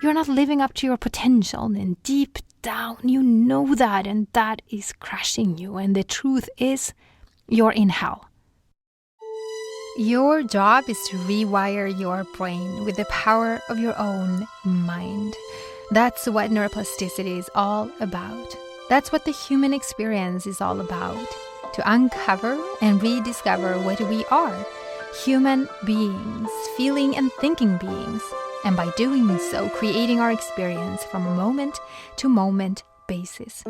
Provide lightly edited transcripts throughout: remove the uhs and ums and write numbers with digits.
You're not living up to your potential, and deep down you know that, and that is crushing you. And the truth is, you're in hell. Your job is to rewire your brain with the power of your own mind. That's what neuroplasticity is all about. That's what the human experience is all about. To uncover and rediscover what we are, human beings, feeling and thinking beings. And by doing so, creating our experience from a moment-to-moment basis.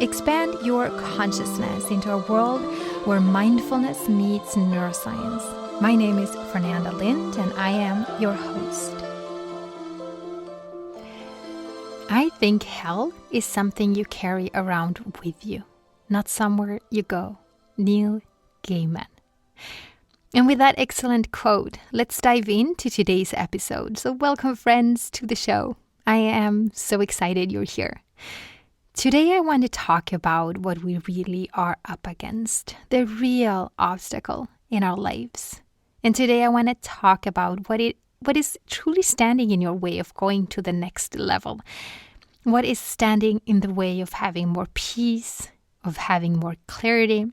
Expand your consciousness into a world where mindfulness meets neuroscience. My name is Fernanda Lind, and I am your host. I think hell is something you carry around with you, not somewhere you go. Neil Gaiman. And with that excellent quote, let's dive into today's episode. So welcome, friends, to the show. I am so excited you're here. Today I want to talk about what we really are up against, the real obstacle in our lives. And today I want to talk about what is truly standing in your way of going to the next level. What is standing in the way of having more peace, of having more clarity,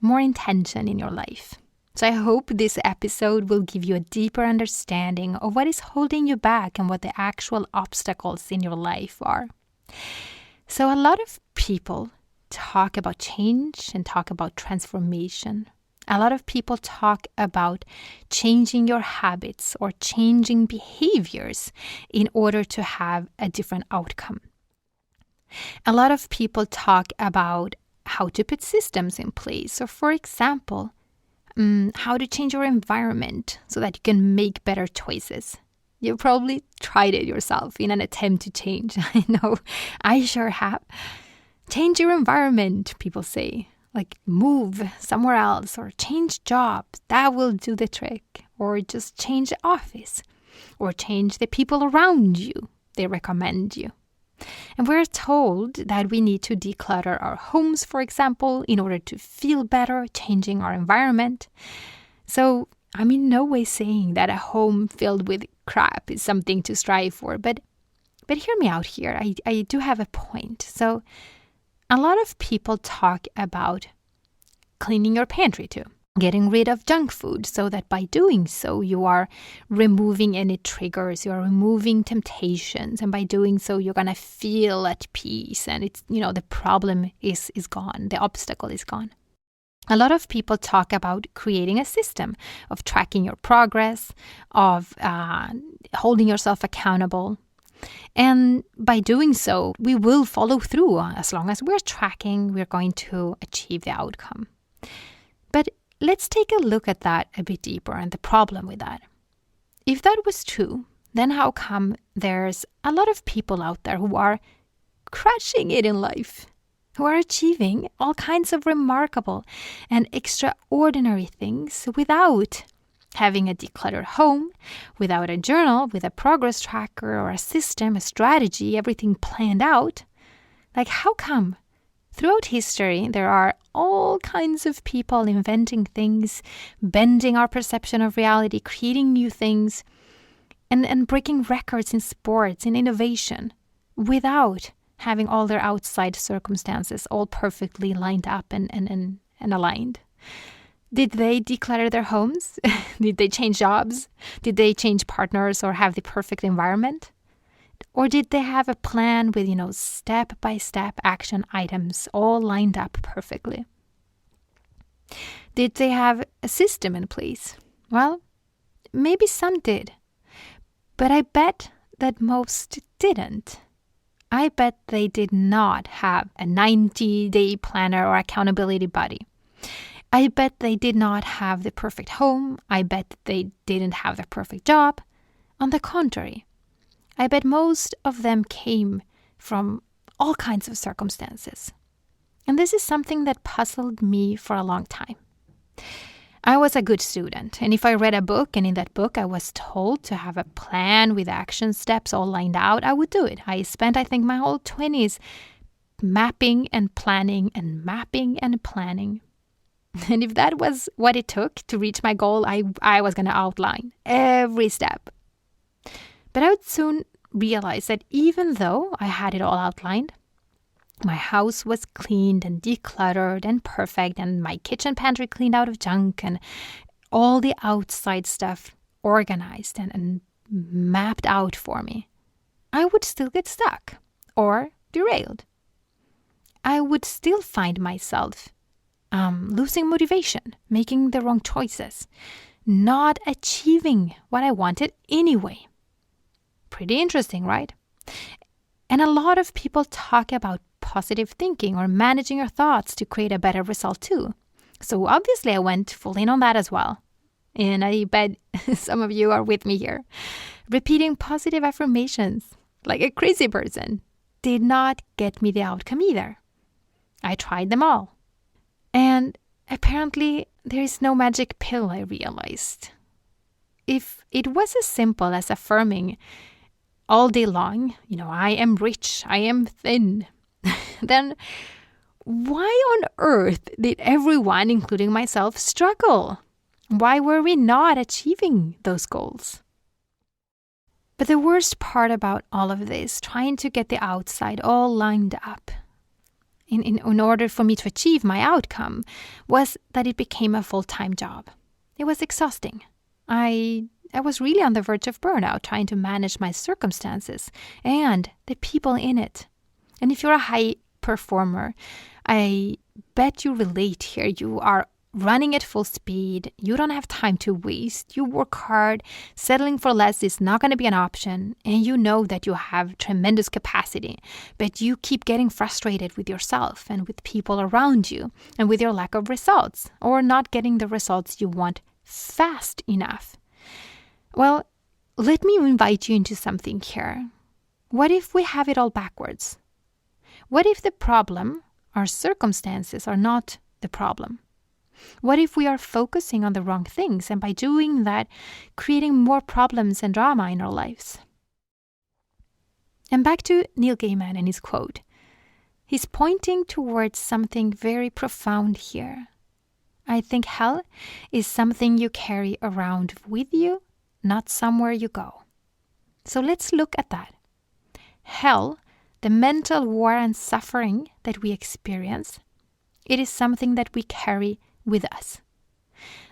more intention in your life. So I hope this episode will give you a deeper understanding of what is holding you back and what the actual obstacles in your life are. So a lot of people talk about change and talk about transformation. A lot of people talk about changing your habits or changing behaviors in order to have a different outcome. A lot of people talk about how to put systems in place. So for example, how to change your environment so that you can make better choices. You've probably tried it yourself in an attempt to change. I know, I sure have. Change your environment, people say. Like move somewhere else or change jobs. That will do the trick. Or just change the office. Or change the people around you. They recommend you. And we're told that we need to declutter our homes, for example, in order to feel better, changing our environment. So I'm in no way saying that a home filled with crap is something to strive for, but hear me out here. I do have a point. So a lot of people talk about cleaning your pantry too. Getting rid of junk food so that by doing so you are removing any triggers, you are removing temptations, and by doing so you're going to feel at peace and it's, the problem is gone, the obstacle is gone. A lot of people talk about creating a system of tracking your progress, of holding yourself accountable. And by doing so, we will follow through. As long as we're tracking, we're going to achieve the outcome. But let's take a look at that a bit deeper and the problem with that. If that was true, then how come there's a lot of people out there who are crushing it in life, who are achieving all kinds of remarkable and extraordinary things without having a decluttered home, without a journal, with a progress tracker or a system, a strategy, everything planned out? Like, how come? Throughout history, there are all kinds of people inventing things, bending our perception of reality, creating new things, and breaking records in sports, in innovation, without having all their outside circumstances all perfectly lined up and aligned. Did they declutter their homes? Did they change jobs? Did they change partners or have the perfect environment? Or did they have a plan with, step-by-step action items all lined up perfectly? Did they have a system in place? Well, maybe some did. But I bet that most didn't. I bet they did not have a 90-day planner or accountability buddy. I bet they did not have the perfect home. I bet they didn't have the perfect job. On the contrary, I bet most of them came from all kinds of circumstances. And this is something that puzzled me for a long time. I was a good student, and if I read a book and in that book I was told to have a plan with action steps all lined out, I would do it. I spent, my whole 20s mapping and planning and mapping and planning. And if that was what it took to reach my goal, I was going to outline every step. But I would soon realized that even though I had it all outlined, my house was cleaned and decluttered and perfect, and my kitchen pantry cleaned out of junk, and all the outside stuff organized and mapped out for me, I would still get stuck or derailed. I would still find myself losing motivation, making the wrong choices, not achieving what I wanted anyway. Pretty interesting, right? And a lot of people talk about positive thinking or managing your thoughts to create a better result too. So obviously I went full in on that as well. And I bet some of you are with me here. Repeating positive affirmations like a crazy person did not get me the outcome either. I tried them all. And apparently there is no magic pill, I realized. If it was as simple as affirming all day long, I am rich, I am thin, then why on earth did everyone, including myself, struggle? Why were we not achieving those goals? But the worst part about all of this, trying to get the outside all lined up in order for me to achieve my outcome, was that it became a full-time job. It was exhausting. I was really on the verge of burnout, trying to manage my circumstances and the people in it. And if you're a high performer, I bet you relate here. You are running at full speed. You don't have time to waste. You work hard. Settling for less is not going to be an option. And you know that you have tremendous capacity, but you keep getting frustrated with yourself and with people around you and with your lack of results or not getting the results you want fast enough. Well, let me invite you into something here. What if we have it all backwards? What if the problem, our circumstances, are not the problem? What if we are focusing on the wrong things and by doing that, creating more problems and drama in our lives? And back to Neil Gaiman and his quote. He's pointing towards something very profound here. I think hell is something you carry around with you, not somewhere you go. So let's look at that. Hell, the mental war and suffering that we experience, it is something that we carry with us.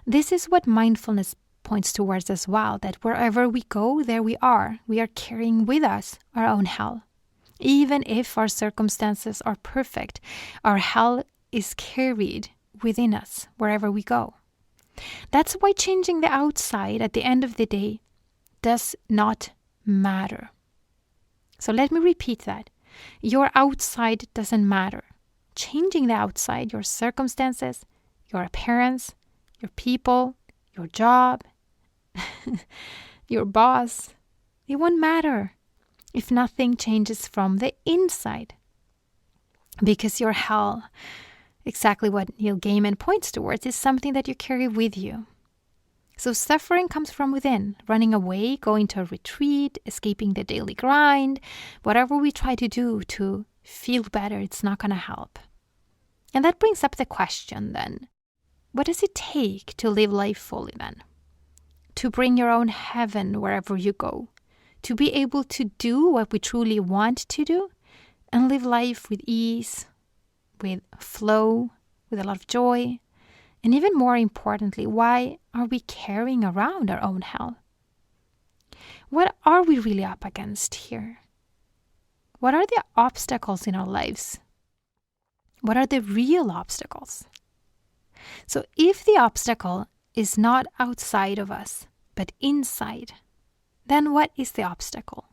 This is what mindfulness points towards as well, that wherever we go, there we are. We are carrying with us our own hell. Even if our circumstances are perfect, our hell is carried within us wherever we go. That's why changing the outside at the end of the day does not matter. So let me repeat that. Your outside doesn't matter. Changing the outside, your circumstances, your appearance, your people, your job, your boss, it won't matter if nothing changes from the inside. Because your hell, exactly what Neil Gaiman points towards, is something that you carry with you. So suffering comes from within, running away, going to a retreat, escaping the daily grind. Whatever we try to do to feel better, it's not going to help. And that brings up the question then, what does it take to live life fully then? To bring your own heaven wherever you go? To be able to do what we truly want to do and live life with ease, with flow, with a lot of joy? And even more importantly, why are we carrying around our own hell? What are we really up against here? What are the obstacles in our lives? What are the real obstacles? So if the obstacle is not outside of us, but inside, then what is the obstacle?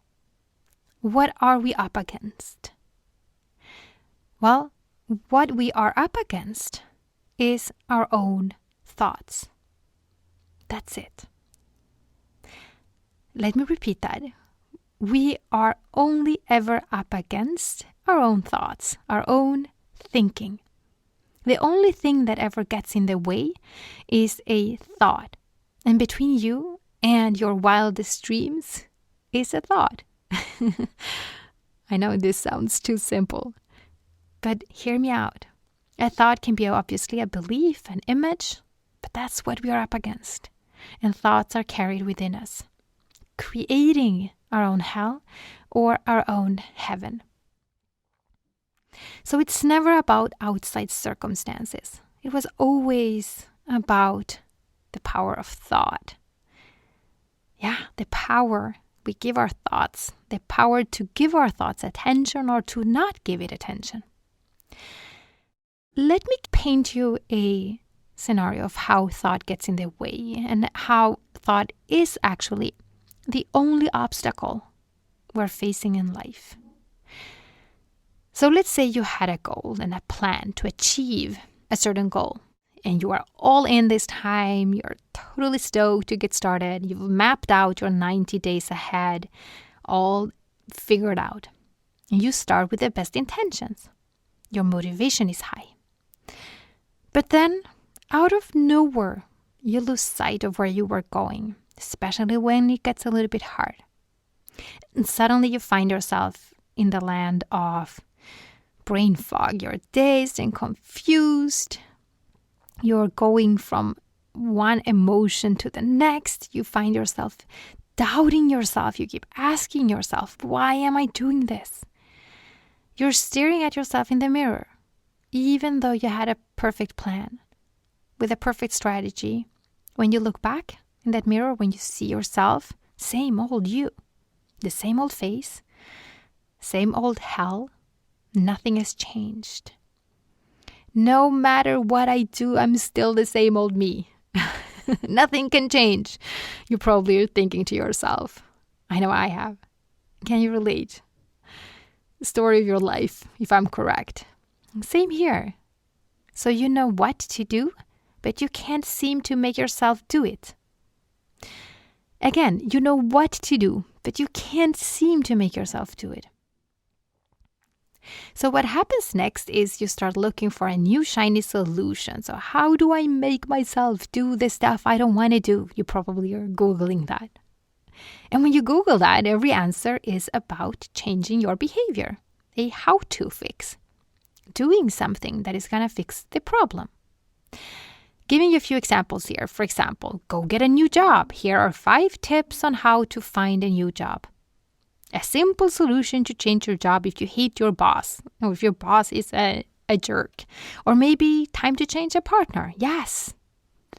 What are we up against? Well, what we are up against is our own thoughts. That's it. Let me repeat that. We are only ever up against our own thoughts, our own thinking. The only thing that ever gets in the way is a thought. And between you and your wildest dreams is a thought. I know this sounds too simple, but hear me out. A thought can be obviously a belief, an image, but that's what we are up against. And thoughts are carried within us, creating our own hell, or our own heaven. So it's never about outside circumstances. It was always about the power of thought. Yeah, the power we give our thoughts, the power to give our thoughts attention or to not give it attention. Let me paint you a scenario of how thought gets in the way and how thought is actually the only obstacle we're facing in life. So let's say you had a goal and a plan to achieve a certain goal, and you are all in this time, you're totally stoked to get started, you've mapped out your 90 days ahead, all figured out. And you start with the best intentions. Your motivation is high. But then, out of nowhere, you lose sight of where you were going, especially when it gets a little bit hard. And suddenly you find yourself in the land of brain fog. You're dazed and confused. You're going from one emotion to the next. You find yourself doubting yourself. You keep asking yourself, why am I doing this? You're staring at yourself in the mirror, even though you had a perfect plan with a perfect strategy. When you look back in that mirror, when you see yourself, same old you, the same old face, same old hell, nothing has changed. No matter what I do, I'm still the same old me. Nothing can change. You probably are thinking to yourself. I know I have. Can you relate? The story of your life, if I'm correct. Same here. So you know what to do, but you can't seem to make yourself do it. Again, you know what to do, but you can't seem to make yourself do it. So what happens next is you start looking for a new shiny solution. So how do I make myself do the stuff I don't want to do? You probably are Googling that. And when you Google that, every answer is about changing your behavior. A how-to fix. Doing something that is going to fix the problem. Giving you a few examples here. For example, go get a new job. Here are 5 tips on how to find a new job. A simple solution to change your job if you hate your boss, or if your boss is a jerk. Or maybe time to change a partner. Yes,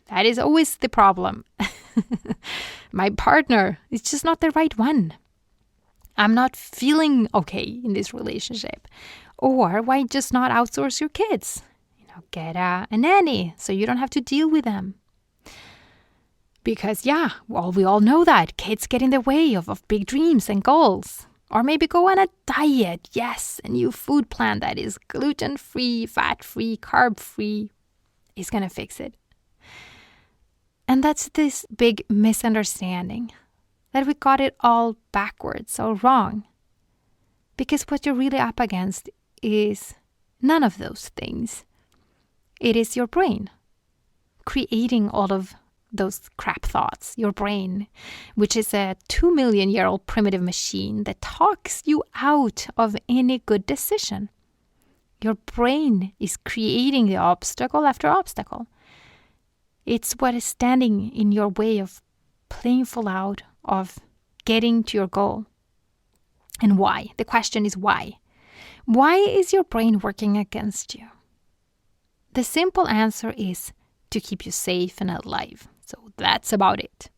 that is always the problem. My partner is just not the right one. I'm not feeling okay in this relationship. Or why just not outsource your kids? Get a nanny so you don't have to deal with them. Because, we all know that kids get in the way of big dreams and goals. Or maybe go on a diet. Yes, a new food plan that is gluten-free, fat-free, carb-free is going to fix it. And that's this big misunderstanding that we got it all backwards or wrong. Because what you're really up against is none of those things. It is your brain creating all of those crap thoughts. Your brain, which is a 2 million year old primitive machine that talks you out of any good decision. Your brain is creating the obstacle after obstacle. It's what is standing in your way of playing full out, of getting to your goal. And why? The question is why? Why is your brain working against you? The simple answer is to keep you safe and alive. So that's about it.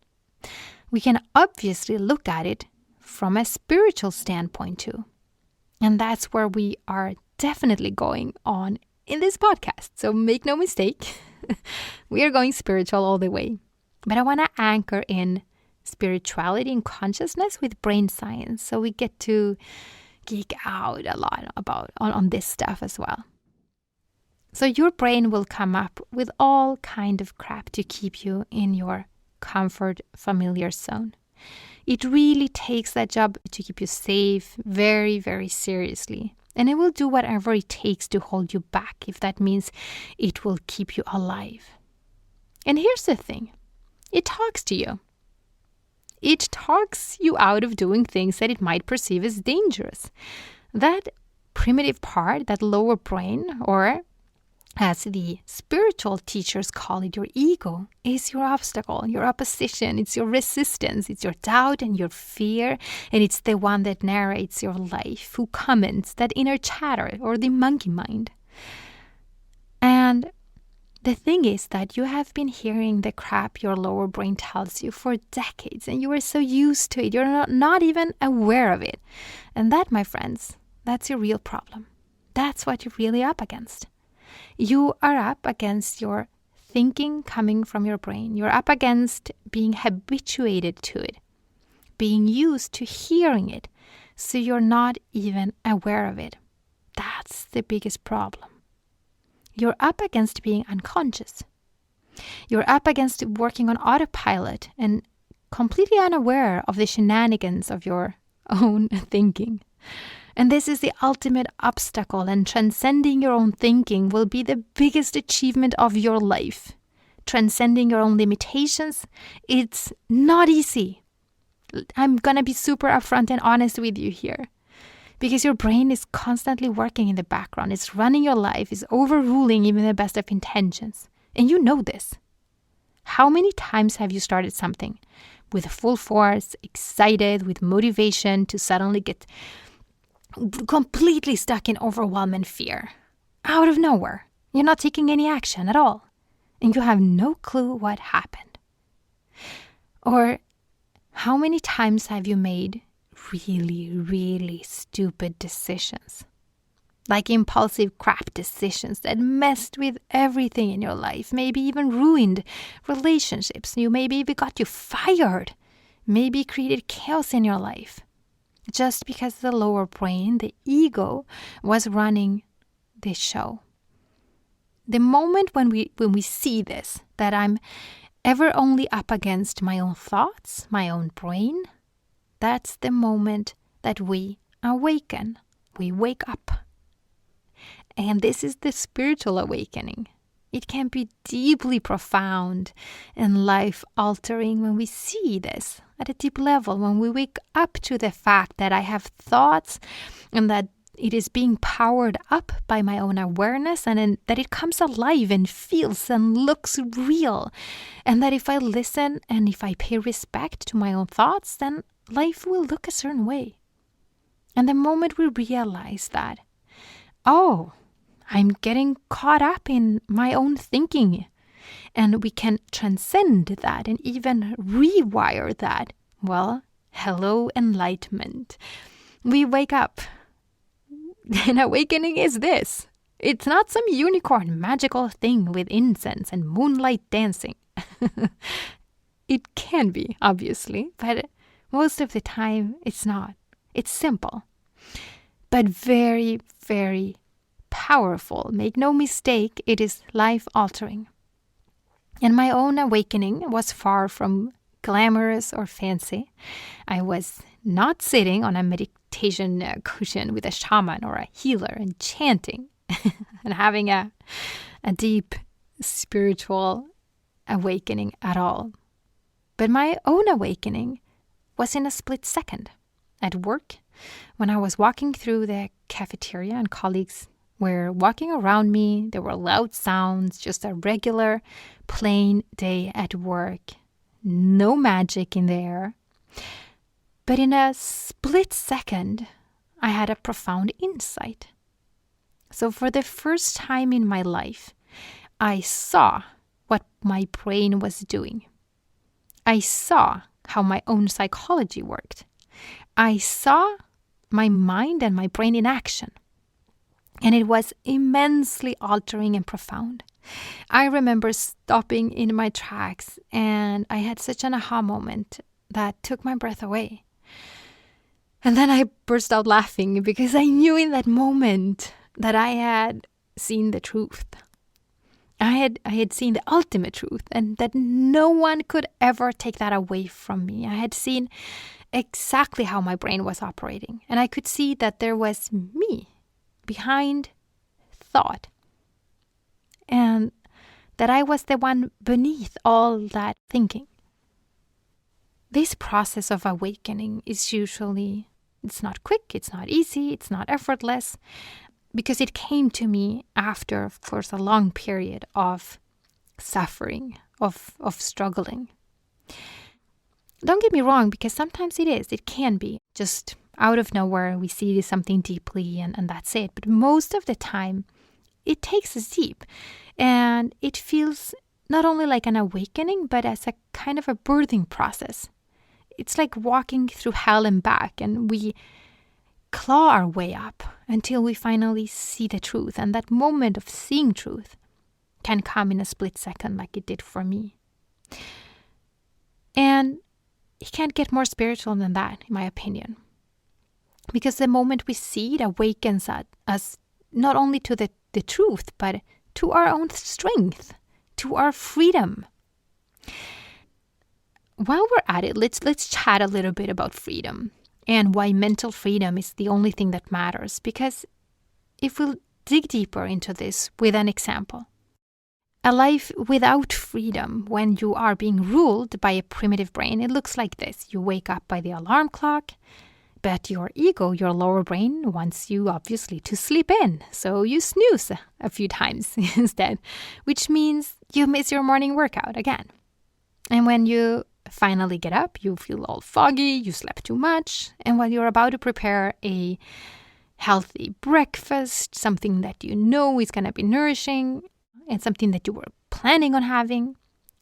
We can obviously look at it from a spiritual standpoint too. And that's where we are definitely going on in this podcast. So make no mistake, we are going spiritual all the way. But I want to anchor in spirituality and consciousness with brain science. So we get to geek out a lot about on this stuff as well. So your brain will come up with all kind of crap to keep you in your comfort, familiar zone. It really takes that job to keep you safe very, very seriously. And it will do whatever it takes to hold you back if that means it will keep you alive. And here's the thing. It talks to you. It talks you out of doing things that it might perceive as dangerous. That primitive part, that lower brain, or as the spiritual teachers call it, your ego is your obstacle, your opposition, it's your resistance, it's your doubt and your fear, and it's the one that narrates your life, who comments, that inner chatter or the monkey mind. And the thing is that you have been hearing the crap your lower brain tells you for decades, and you are so used to it, you're not even aware of it. And that, my friends, that's your real problem. That's what you're really up against. You are up against your thinking coming from your brain. You're up against being habituated to it, being used to hearing it, so you're not even aware of it. That's the biggest problem. You're up against being unconscious. You're up against working on autopilot and completely unaware of the shenanigans of your own thinking. And this is the ultimate obstacle, and transcending your own thinking will be the biggest achievement of your life. Transcending your own limitations, it's not easy. I'm going to be super upfront and honest with you here. Because your brain is constantly working in the background. It's running your life. It's overruling even the best of intentions. And you know this. How many times have you started something with full force, excited, with motivation, to suddenly get completely stuck in overwhelm and fear? Out of nowhere. You're not taking any action at all. And you have no clue what happened. Or how many times have you made really, really stupid decisions? Like impulsive crap decisions that messed with everything in your life, maybe even ruined relationships. You maybe even got you fired, maybe created chaos in your life. Just because the lower brain, the ego, was running this show. The moment when we see this, that I'm ever only up against my own thoughts, my own brain, that's the moment that we awaken. We wake up. And this is the spiritual awakening. It can be deeply profound and life-altering when we see this at a deep level, when we wake up to the fact that I have thoughts and that it is being powered up by my own awareness, and that it comes alive and feels and looks real. And that if I listen and if I pay respect to my own thoughts, then life will look a certain way. And the moment we realize that, oh, I'm getting caught up in my own thinking, and we can transcend that and even rewire that, well, hello, enlightenment. We wake up. And awakening is this. It's not some unicorn magical thing with incense and moonlight dancing. It can be, obviously, but most of the time it's not. It's simple, but very, very powerful. Make no mistake, it is life-altering. And my own awakening was far from glamorous or fancy. I was not sitting on a meditation cushion with a shaman or a healer and chanting and having a deep spiritual awakening at all. But my own awakening was in a split second. At work, when I was walking through the cafeteria and colleagues were walking around me, there were loud sounds, just a regular, plain day at work. No magic in the air. But in a split second, I had a profound insight. So for the first time in my life, I saw what my brain was doing. I saw how my own psychology worked. I saw my mind and my brain in action. And it was immensely altering and profound. I remember stopping in my tracks, and I had such an aha moment that took my breath away. And then I burst out laughing because I knew in that moment that I had seen the truth. I had seen the ultimate truth, and that no one could ever take that away from me. I had seen exactly how my brain was operating, and I could see that there was me behind thought, and that I was the one beneath all that thinking. This process of awakening is usually, it's not quick, it's not easy, it's not effortless. because it came to me after, of course, a long period of suffering, of struggling. Don't get me wrong, because sometimes it can be just out of nowhere. We see something deeply and that's it. But most of the time, it takes us deep, and it feels not only like an awakening, but as a kind of a birthing process. It's like walking through hell and back, and we claw our way up until we finally see the truth. And that moment of seeing truth can come in a split second, like it did for me. And it can't get more spiritual than that, in my opinion. Because the moment we see it awakens us not only to the truth, but to our own strength, to our freedom. While we're at it, let's chat a little bit about freedom and why mental freedom is the only thing that matters. Because if we'll dig deeper into this with an example, a life without freedom, when you are being ruled by a primitive brain, it looks like this. You wake up by the alarm clock, but your ego, your lower brain, wants you obviously to sleep in. So you snooze a few times instead, which means you miss your morning workout again. And when you finally get up, you feel all foggy, you slept too much, and while you're about to prepare a healthy breakfast, something that you know is going to be nourishing, and something that you were planning on having,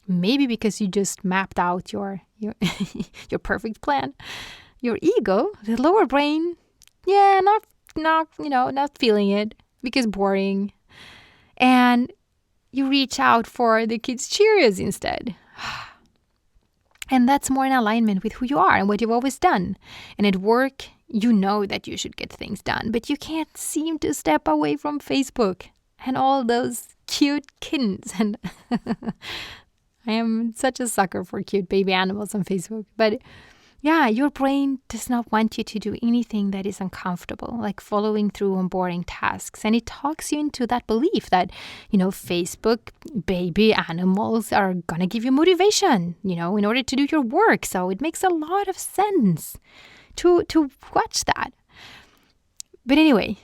maybe because you just mapped out your your perfect plan, your ego, the lower brain, not feeling it because boring, and you reach out for the kids' Cheerios instead. And that's more in alignment with who you are and what you've always done. And at work, you know that you should get things done, but you can't seem to step away from Facebook and all those cute kittens. And I am such a sucker for cute baby animals on Facebook. But yeah, your brain does not want you to do anything that is uncomfortable, like following through on boring tasks. And it talks you into that belief that, Facebook baby animals are going to give you motivation, in order to do your work. So it makes a lot of sense to watch that. But anyway,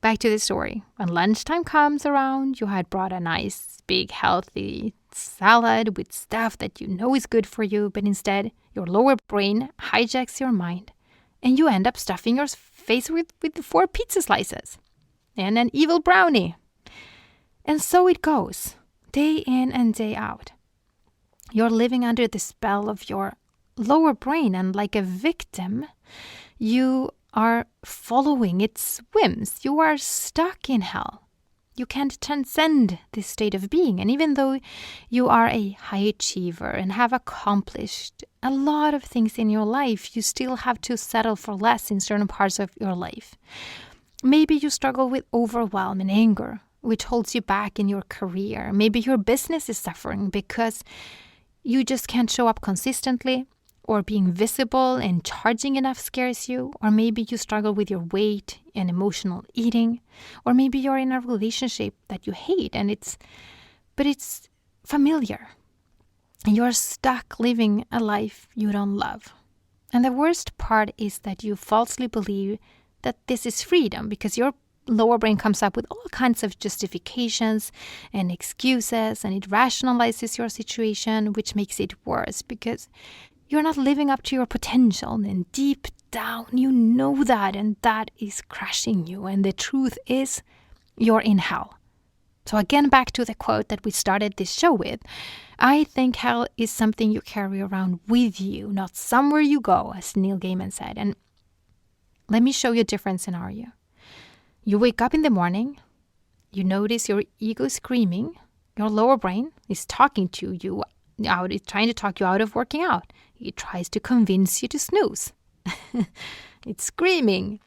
back to the story. When lunchtime comes around, you had brought a nice, big, healthy salad with stuff that you know is good for you, but instead your lower brain hijacks your mind and you end up stuffing your face with 4 pizza slices and an evil brownie. And so it goes, day in and day out. You're living under the spell of your lower brain, and like a victim, you are following its whims. You are stuck in hell. You can't transcend this state of being. And even though you are a high achiever and have accomplished a lot of things in your life, you still have to settle for less in certain parts of your life. Maybe you struggle with overwhelm and anger, which holds you back in your career. Maybe your business is suffering because you just can't show up consistently, or being visible and charging enough scares you, or maybe you struggle with your weight and emotional eating, or maybe you're in a relationship that you hate but it's familiar, and you're stuck living a life you don't love. And the worst part is that you falsely believe that this is freedom, because your lower brain comes up with all kinds of justifications and excuses, and it rationalizes your situation, which makes it worse because you're not living up to your potential, and deep down you know that, and that is crushing you. And the truth is, you're in hell. So again, back to the quote that we started this show with. I think hell is something you carry around with you, not somewhere you go, as Neil Gaiman said. And let me show you a different scenario. You wake up in the morning, you notice your ego screaming, your lower brain is talking to you out, it's trying to talk you out of working out. It tries to convince you to snooze. It's screaming,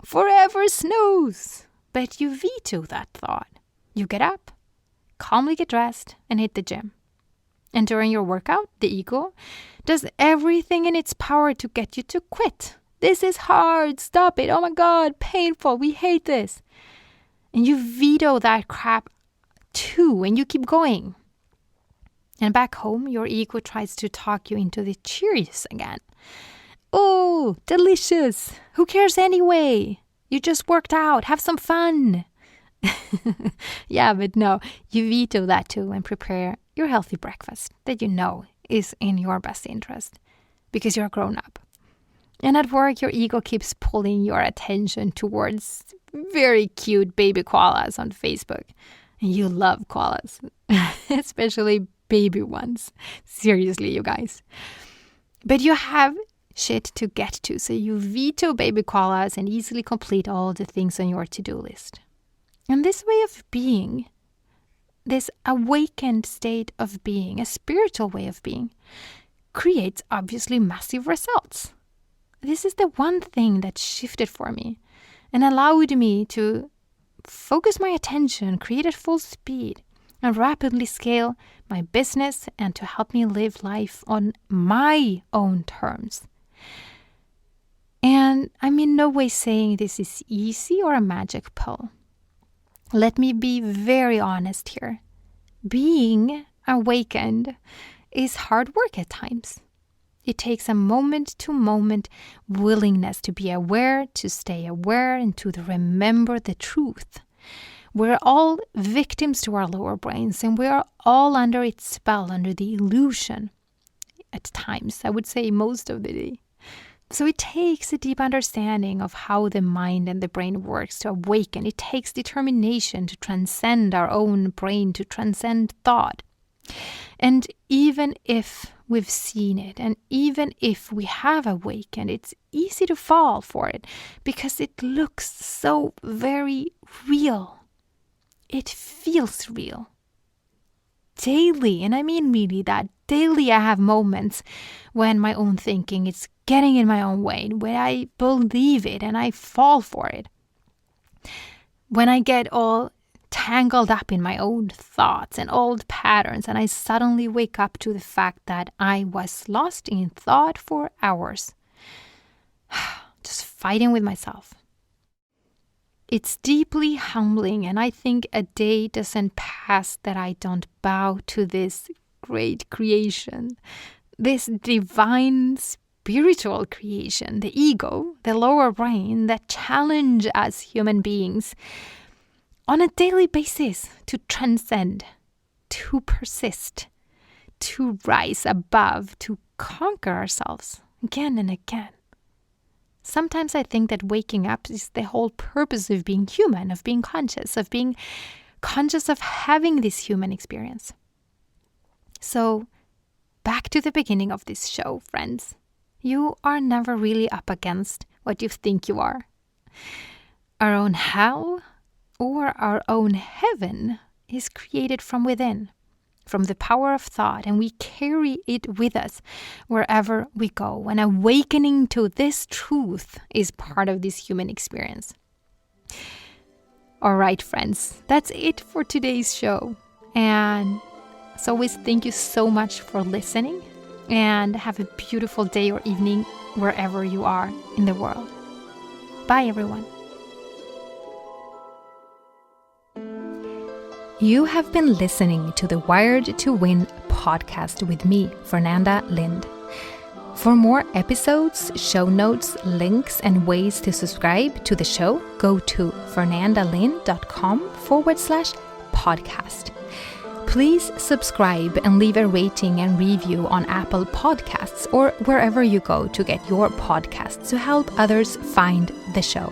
forever snooze. But you veto that thought. You get up, calmly get dressed, and hit the gym. And during your workout, the ego does everything in its power to get you to quit. This is hard. Stop it. Oh my God, painful. We hate this. And you veto that crap too, and you keep going. And back home, your ego tries to talk you into the Cheerios again. Oh, delicious. Who cares anyway? You just worked out. Have some fun. Yeah, but no, you veto that too and prepare your healthy breakfast that you know is in your best interest because you're grown up. And at work, your ego keeps pulling your attention towards very cute baby koalas on Facebook. And you love koalas, especially baby ones. Seriously, you guys. But you have shit to get to, so you veto baby koalas and easily complete all the things on your to-do list. And this way of being, this awakened state of being, a spiritual way of being, creates obviously massive results. This is the one thing that shifted for me and allowed me to focus my attention, create at full speed, and rapidly scale my business and to help me live life on my own terms. And I'm in no way saying this is easy or a magic pill. Let me be very honest here. Being awakened is hard work at times. It takes a moment-to-moment willingness to be aware, to stay aware, and to remember the truth. We're all victims to our lower brains, and we are all under its spell, under the illusion. At times, I would say most of the day. So it takes a deep understanding of how the mind and the brain works to awaken. It takes determination to transcend our own brain, to transcend thought. And even if we've seen it, and even if we have awakened, it's easy to fall for it because it looks so very real. It feels real. Daily, and I mean really that daily I have moments when my own thinking is getting in my own way, when I believe it and I fall for it. When I get all tangled up in my own thoughts and old patterns, and I suddenly wake up to the fact that I was lost in thought for hours, just fighting with myself. It's deeply humbling, and I think a day doesn't pass that I don't bow to this great creation, this divine spiritual creation, the ego, the lower brain that challenge us human beings on a daily basis to transcend, to persist, to rise above, to conquer ourselves again and again. Sometimes I think that waking up is the whole purpose of being human, of being conscious of having this human experience. So, back to the beginning of this show, friends. You are never really up against what you think you are. Our own hell or our own heaven is created from within, from the power of thought, and we carry it with us wherever we go. And awakening to this truth is part of this human experience. All right, friends, that's it for today's show. And as always, thank you so much for listening, and have a beautiful day or evening wherever you are in the world. Bye, everyone. You have been listening to the Wired to Win podcast with me, Fernanda Lind. For more episodes, show notes, links, and ways to subscribe to the show, go to fernandalind.com/podcast. Please subscribe and leave a rating and review on Apple Podcasts or wherever you go to get your podcasts to help others find the show.